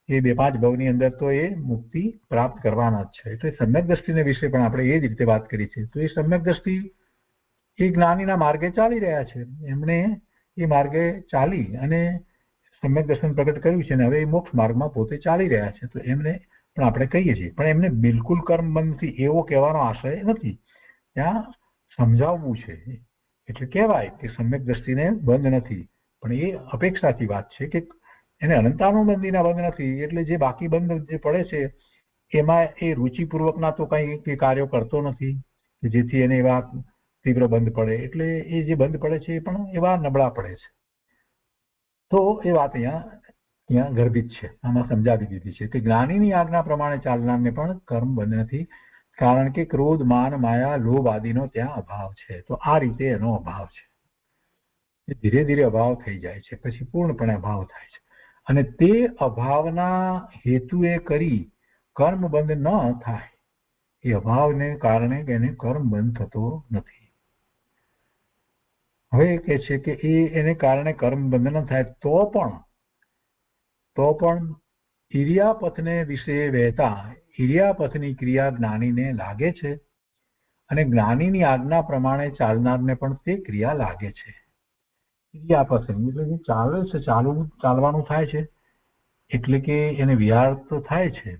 એ 2-5 ભવની અંદર તો એ મુક્તિ પ્રાપ્ત કરવાના જ છે. એટલે સમ્યક દ્રષ્ટિને વિશે પણ આપણે એ જ રીતે વાત કરી છે. તો એ સમ્યક દ્રષ્ટિ એ જ્ઞાનીના માર્ગે ચાલી રહ્યા છે. એમણે એ માર્ગે ચાલી અને સમ્યક દર્શન પ્રગટ કર્યું છે, અને હવે એ મોક્ષ માર્ગમાં પોતે ચાલી રહ્યા છે. તો એમને પણ આપણે કહીએ છીએ, પણ એમને બિલકુલ કર્મ બંધ નથી એવો કહેવાનો આશય નથી. ત્યાં સમજાવવું છે. એટલે કહેવાય કે સમ્યક દ્રષ્ટિને બંધ નથી, પણ એ અપેક્ષાથી વાત છે કે એને અનંતાનુબંધીના બંધ નથી. એટલે જે બાકી બંધ જે પડે છે એમાં એ રુચિપૂર્વકના તો કંઈ કાર્યો કરતો નથી કે જેથી એને એવા તીવ્ર બંધ પડે. એટલે એ જે બંધ પડે છે એ પણ એવા નબળા પડે છે. તો એ વાત અહીંયા ગર્ભિત છે, આમાં સમજાવી દીધી છે કે જ્ઞાનીની આજ્ઞા પ્રમાણે ચાલનારને પણ કર્મ બંધ નથી, કારણ કે ક્રોધ માન માયા લોભ આદિનો ત્યાં અભાવ છે. તો આ રીતે એનો અભાવ છે. એ ધીરે ધીરે અભાવ થઈ જાય છે, પછી પૂર્ણપણે અભાવ થાય છે. અને તે અભાવના હેતુએ કરી કર્મ બંધ ન થાય, એ અભાવને કારણે એને કર્મ બંધ થતો નથી. હવે કહે છે કે એને કારણે કર્મ બંધન થાય તો પણ ઇરિયાપથને વિશે વહેતા ઇરિયાપથની ક્રિયા જ્ઞાનીને લાગે છે અને જ્ઞાનીની આજ્ઞા પ્રમાણે ચાલનારને પણ તે ક્રિયા લાગે છે. ઇરિયાપથ એટલે જે ચાલે છે, ચાલવાનું થાય છે એટલે કે એને વિહાર તો થાય છે.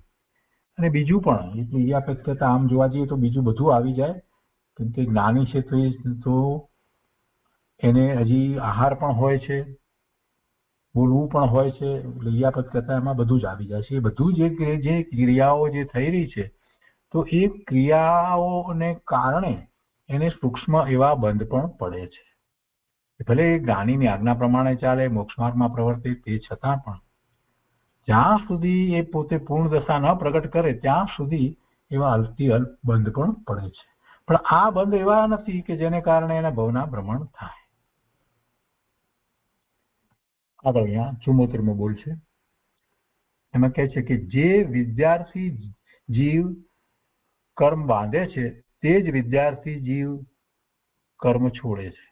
અને બીજું પણ એટલે ઇરિયાપથ કરતા આમ જોવા જઈએ તો બીજું બધું આવી જાય, કેમ કે જ્ઞાની છે તો એને હજી આહાર પણ હોય છે, બોલવું પણ હોય છે, એટલે ઇરિયાપથ કરતા એમાં બધું જ આવી જાય છે. એ બધું જે ક્રિયાઓ જે થઈ રહી છે તો એ ક્રિયાઓને કારણે એને સૂક્ષ્મ એવા બંધ પણ પડે છે. ભલે જ્ઞાનીની આજ્ઞા પ્રમાણે ચાલે, મોક્ષ માર્ગમાં પ્રવર્તે, તે છતાં પણ જ્યાં સુધી એ પોતે પૂર્ણ દશા ન પ્રગટ કરે ત્યાં સુધી એવા અલ્પથી અલ્પ બંધ પણ પડે છે. પણ આ બંધ એવા નથી કે જેને કારણે એને ભવના ભ્રમણ થાય. આગળ અહીંયા 74મો બોલ છે, એમાં કહે છે કે જે વિદ્યાર્થી જીવ કર્મ બાંધે છે તે જ વિદ્યાર્થી જીવ કર્મ છોડે છે.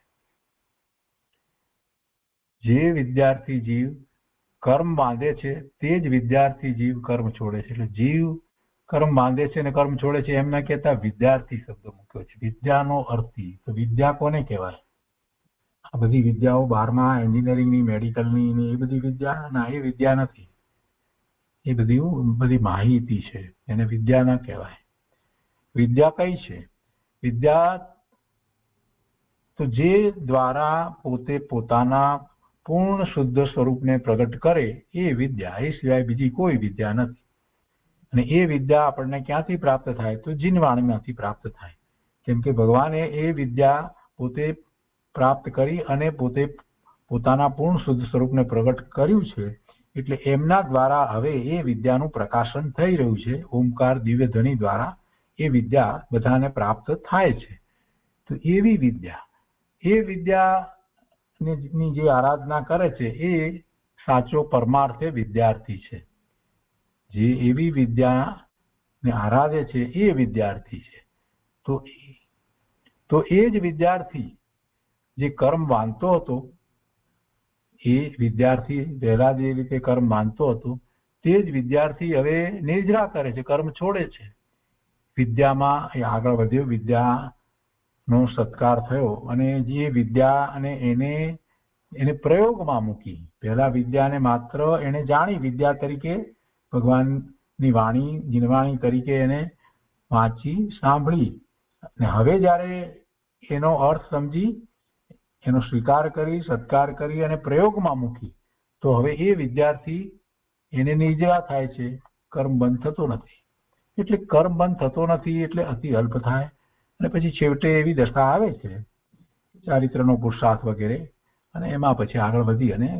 જે વિદ્યાર્થી જીવ કર્મ બાંધે છે તે જ વિદ્યાર્થી જીવ કર્મ છોડે છે. એટલે જીવ કર્મ બાંધે છે અને કર્મ છોડે છે એમ ના કહેતા વિદ્યાર્થી શબ્દ મૂક્યો છે. વિદ્યાનો અર્થી તો વિદ્યા કોને કહેવાય? આ બધી વિદ્યાઓ 12મા એન્જિનિયરિંગની, મેડિકલની ને એ બધી વિદ્યા ના, એ વિદ્યા નથી. એ બધી માહિતી છે, એને વિદ્યા ના કહેવાય. વિદ્યા કઈ છે? વિદ્યા તો જે દ્વારા પોતે પોતાના પૂર્ણ શુદ્ધ સ્વરૂપને પ્રગટ કરે એ વિદ્યા, એ સિવાય બીજી કોઈ વિદ્યા નથી. અને એ વિદ્યા આપણને ક્યાંથી પ્રાપ્ત થાય? તો જીનવાણીમાંથી પ્રાપ્ત થાય. કેમ કે ભગવાને એ વિદ્યા પોતે પ્રાપ્ત કરી અને પોતે પોતાના પૂર્ણ શુદ્ધ સ્વરૂપને પ્રગટ કર્યું છે, એટલે એમના દ્વારા હવે એ વિદ્યાનું પ્રકાશન થઈ રહ્યું છે. ઓમકાર દિવ્ય ધ્વનિ દ્વારા એ વિદ્યા બધાને પ્રાપ્ત થાય છે. તો એવી વિદ્યા, એ વિદ્યાની જે આરાધના કરે છે એ સાચો પરમાર્થે વિદ્યાર્થી છે. જે એવી વિદ્યાને આરાધે છે એ વિદ્યાર્થી છે. તો એ જ વિદ્યાર્થી જે કર્મ બાંધતો હતો, એ વિદ્યાર્થી પહેલા જે રીતે કર્મ બાંધતો હતો તે જ વિદ્યાર્થી હવે નિર્જરા કરે છે, કર્મ છોડે છે. વિદ્યામાં એ આગળ વધ્યો, વિદ્યાનો સત્કાર થયો અને જે વિદ્યા અને એને પ્રયોગમાં મૂકી. પહેલા વિદ્યાને માત્ર એને જાણી, વિદ્યા તરીકે ભગવાનની વાણી, જીનવાણી તરીકે એને વાંચી, સાંભળી, અને હવે જ્યારે એનો અર્થ સમજી, એનો સ્વીકાર કરી, સત્કાર કરી અને પ્રયોગમાં મૂકી, તો હવે એ વિદ્યાર્થી એને નિર્જરા થાય છે, કર્મ બંધ થતો નથી. એટલે કર્મ બંધ થતો નથી એટલે અતિ અલ્પ થાય અને પછી છેવટે એવી દશા આવે છે ચારિત્રનો પુરુષાર્થ વગેરે, અને એમાં પછી આગળ વધી અને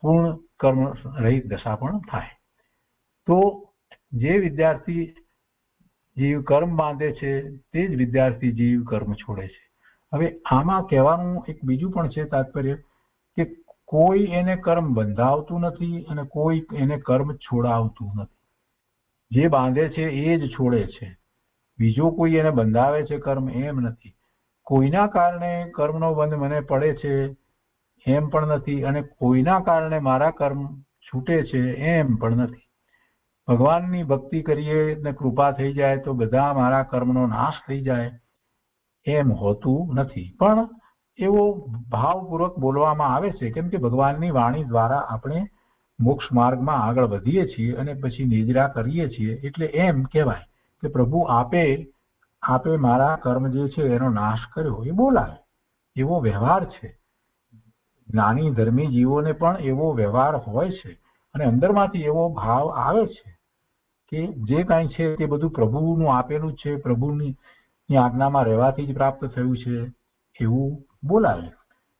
પૂર્ણ કર્મ રહિત દશા પણ થાય. તો જે વિદ્યાર્થી જીવ કર્મ બાંધે છે તે જ વિદ્યાર્થી જીવ કર્મ છોડે છે. હવે આમાં કહેવાનું એક બીજું પણ છે તાત્પર્ય, કે કોઈ એને કર્મ બંધાવતું નથી અને કોઈ એને કર્મ છોડાવતું નથી. જે બાંધે છે એ જ છોડે છે, બીજો કોઈ એને બંધાવે છે કર્મ એમ નથી. કોઈના કારણે કર્મનો બંધ મને પડે છે એમ પણ નથી, અને કોઈના કારણે મારા કર્મ છૂટે છે એમ પણ નથી. ભગવાનની ભક્તિ કરીએ ને કૃપા થઈ જાય તો બધા મારા કર્મનો નાશ થઈ જાય એમ હોતું નથી. પણ એવો ભાવપૂર્વક બોલવામાં આવે છે, કેમ કે ભગવાનની વાણી દ્વારા આપણે મોક્ષ માર્ગમાં આગળ વધીએ છીએ અને પછી નિદ્રા કરીએ છીએ. એટલે એમ કહેવાય કે પ્રભુ આપે મારા કર્મ જે છે એનો નાશ કર્યો, એ બોલાય. એવો વ્યવહાર છે. જ્ઞાની ધર્મી જીવોને પણ એવો વ્યવહાર હોય છે અને અંદરમાંથી એવો ભાવ આવે છે કે જે કાંઈ છે તે બધું પ્રભુનું આપેલું છે, પ્રભુની આજ્ઞામાં રહેવાથી જ પ્રાપ્ત થયું છે, એવું બોલાય.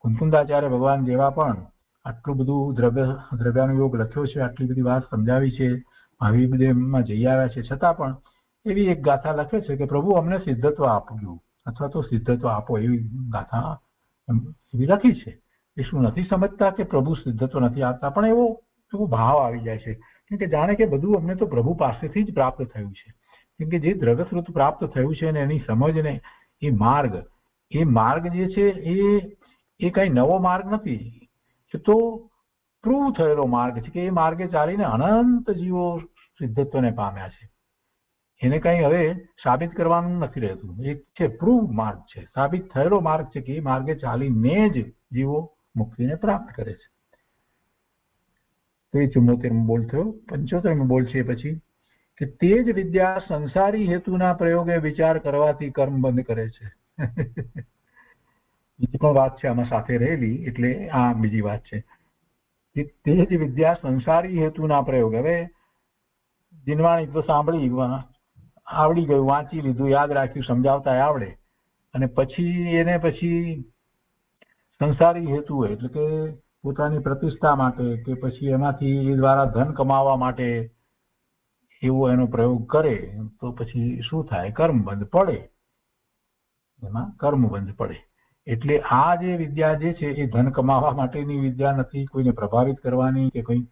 કુંકુંદાચાર્ય ભગવાન જેવા પણ આટલું બધું દ્રવ્યાનુયોગ લખ્યો છે, આટલી બધી વાત સમજાવી છે, મહાવીરમાં જઈ આવ્યા છે, છતાં પણ એવી એક ગાથા લખે છે કે પ્રભુ અમને સિદ્ધત્વ આપ્યું, અથવા તો સિદ્ધત્વ આપો, એવી ગાથા એવી લખી છે. એ શું નથી સમજતા કે પ્રભુ સિદ્ધત્વ નથી આપતા? પણ એવો ભાવ આવી જાય છે, કેમ કે જાણે કે બધું અમને તો પ્રભુ પાસેથી જ પ્રાપ્ત થયું છે. કેમ કે જે દ્રવ્યસ્વરૂપ પ્રાપ્ત થયું છે ને એની સમજ ને એ માર્ગ જે છે એ કઈ નવો માર્ગ નથી, એ તો પ્રૂવ થયેલો માર્ગ છે કે એ માર્ગે ચાલીને અનંત જીવો સિદ્ધત્વને પામ્યા છે. એને કઈ હવે સાબિત કરવાનું નથી રહેતું. એક છે પ્રૂવ માર્ગ છે, સાબિત થયેલો માર્ગ છે કે એ માર્ગે ચાલીને જ જીવો મુક્તિને પ્રાપ્ત કરે છે. તો એ 74મો બોલ થયો. 75મો બોલ છે પછી કે તે જ વિદ્યા સંસારી હેતુના પ્રયોગે વિચાર કરવાથી કર્મ બંધ કરે છે. બીજી પણ વાત છે આમાં સાથે રહેલી, એટલે આ બીજી વાત છે કે તે જ વિદ્યા સંસારી હેતુના પ્રયોગ. હવે જીનવાણી તો સાંભળી, આવડી ગયું, વાંચી લીધું, યાદ રાખ્યું, સમજાવતા આવડે, અને પછી સંસારી હેતુ હોય એટલે કે પોતાની પ્રતિષ્ઠા માટે કે પછી એમાંથી એ દ્વારા ધન કમાવા માટે એવો એનો પ્રયોગ કરે તો પછી શું થાય? કર્મ બંધ પડે, એમાં કર્મ બંધ પડે. એટલે આ જે વિદ્યા જે છે એ ધન કમાવા માટેની વિદ્યા નથી, કોઈને પ્રભાવિત કરવાની કે કોઈ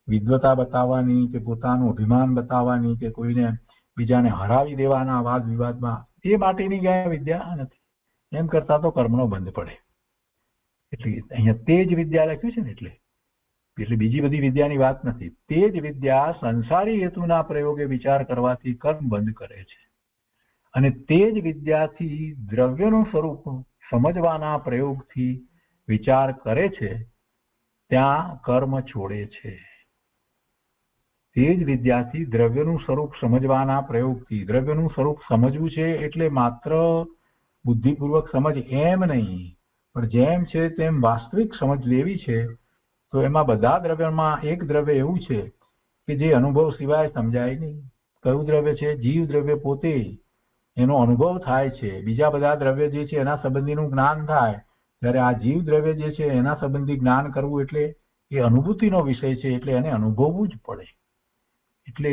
વિદ્વતા બતાવવાની કે પોતાનું અભિમાન બતાવવાની કે કોઈને બીજાને હરાવી દેવાના વાદ વિવાદમાં, એ માટેની ક્યાંય વિદ્યા નથી. એમ કરતા તો કર્મનો બંધ પડે. એટલે અહીંયા તે જ વિદ્યા લખ્યું છે ને, એટલે બીજી બધી વિદ્યાની વાત નથી. તે જ વિદ્યા સંસારી હેતુના પ્રયોગે વિચાર કરવાથી કર્મ બંધ કરે છે, અને તે જ વિદ્યાથી દ્રવ્યનું સ્વરૂપ સમજવાના પ્રયોગથી વિચાર કરે છે ત્યાં કર્મ છોડે છે. તે જ વિદ્યાથી દ્રવ્યનું સ્વરૂપ સમજવાના પ્રયોગથી, દ્રવ્યનું સ્વરૂપ સમજવું છે એટલે માત્ર બુદ્ધિપૂર્વક સમજ એમ નહીં, પણ જેમ છે તેમ વાસ્તવિક સમજ લેવી છે. તો એમાં બધા દ્રવ્યમાં એક દ્રવ્ય એવું છે કે જે અનુભવ સિવાય સમજાય નહીં. કયું દ્રવ્ય છે? જીવ દ્રવ્ય પોતે, એનો અનુભવ થાય છે. બીજા બધા દ્રવ્ય જે છે એના સંબંધીનું જ્ઞાન થાય, ત્યારે આ જીવ દ્રવ્ય જે છે એના સંબંધી જ્ઞાન કરવું એટલે એ અનુભૂતિનો વિષય છે, એટલે એને અનુભવવું જ પડે. એટલે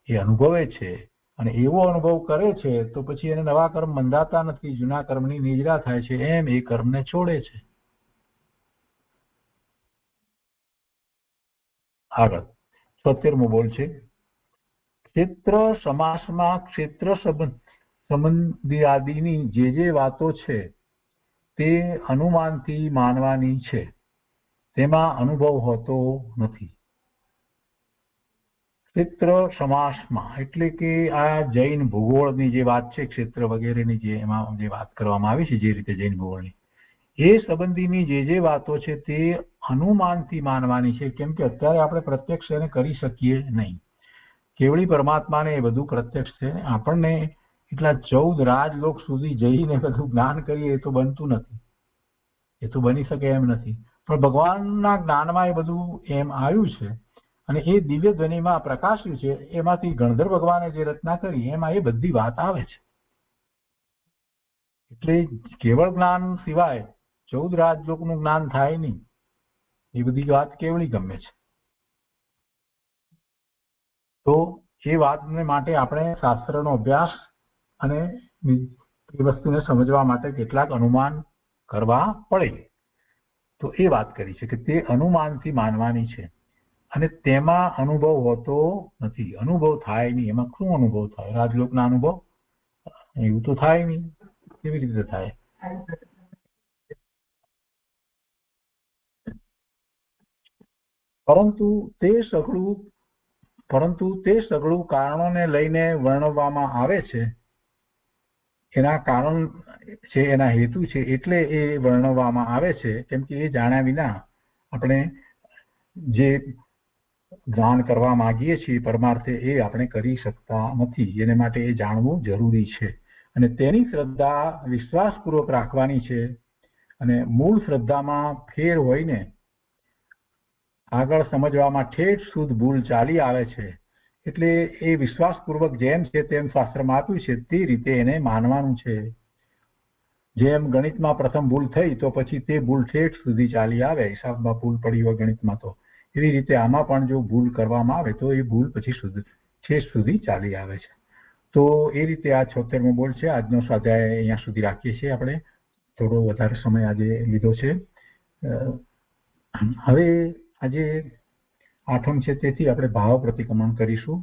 એ અનુભવે છે, અને એવો અનુભવ કરે છે તો પછી એને નવા કર્મ બંધાતા નથી, જૂના કર્મની નિજરા થાય છે, એમ એ કર્મને છોડે છે. આગળ 76મો બોલ છે ક્ષેત્ર સમાસમાં ક્ષેત્ર સંબંધી આદિની જે વાતો છે તે અનુમાનથી માનવાની છે, તેમાં અનુભવ હોતો નથી. ક્ષેત્ર સમાસમાં એટલે કે આ જૈન ભૂગોળની જે વાત છે, ક્ષેત્ર વગેરેની જે એમાં જે વાત કરવામાં આવી છે, જે રીતે જૈન ભૂગોળની એ સંબંધીની જે વાતો છે તે અનુમાનથી માનવાની છે. કેમ કે અત્યારે આપણે પ્રત્યક્ષ એને કરી શકીએ નહીં. કેવળી પરમાત્માને એ બધું પ્રત્યક્ષ છે. આપણને એટલા 14 રાજલોક સુધી જઈને બધું જ્ઞાન કરીએ એ તો બનતું નથી, એ તો બની શકે એમ નથી. પણ ભગવાનના જ્ઞાનમાં એ બધું એમ આવ્યું છે, અને એ દિવ્ય ધ્વનિમાં પ્રકાશ્યું છે. એમાંથી ગણધર ભગવાને જે રચના કરી એમાં એ બધી વાત આવે છે. એટલે કેવળ જ્ઞાન સિવાય 14 રાજલોકનું જ્ઞાન થાય નહીં. એ બધી વાત કેવળી ગમે છે. તો એ વાતને માટે આપણે શાસ્ત્રનો અભ્યાસ અને એ વસ્તુને સમજવા માટે કેટલાક અનુમાન કરવા પડે. તો એ વાત કરી છે કે તે અનુમાનથી માનવાની છે, અને તેમાં અનુભવ હોતો નથી. અનુભવ થાય નહીં. એમાં શું અનુભવ થાય? રાજલોકના અનુભવ એવું તો થાય નહીં. કેવી રીતે થાય? પરંતુ તે સઘળું કારણોને લઈને વર્ણવવામાં આવે છે. એના કારણ છે, એના હેતુ છે, એટલે એ વર્ણવવામાં આવે છે. કેમ કે એ જાણ્યા વિના આપણે જે જ્ઞાન કરવા માંગીએ છીએ પરમાર્થે એ આપણે કરી શકતા નથી. એને માટે એ જાણવું જરૂરી છે, અને તેની શ્રદ્ધા વિશ્વાસપૂર્વક રાખવાની છે. અને મૂળ શ્રદ્ધામાં ફેર હોઈને આગળ સમજવામાં ઠેઠ શુદ્ધ ભૂલ ચાલી આવે છે. એટલે એ વિશ્વાસપૂર્વક જેમ છે તેમ શાસ્ત્રમાં આપ્યું છે તે રીતે એને માનવાનું છે. જેમ ગણિતમાં પ્રથમ ભૂલ થઈ તો પછી તે ભૂલ ઠેઠ સુધી ચાલી આવે, હિસાબમાં ભૂલ પડી હોય ગણિતમાં, તો એવી રીતે આમાં પણ જો ભૂલ કરવામાં આવે તો એ ભૂલ પછી ઠેઠ સુધી ચાલી આવે છે. તો એ રીતે આ 76મો બોલ છે. આજનો સ્વાધ્યાય અહીંયા સુધી રાખીએ છીએ. આપણે થોડો વધારે સમય આજે લીધો છે. હવે આજે 8મ છે, તેથી આપણે ભાવ પ્રતિક્રમણ કરીશું.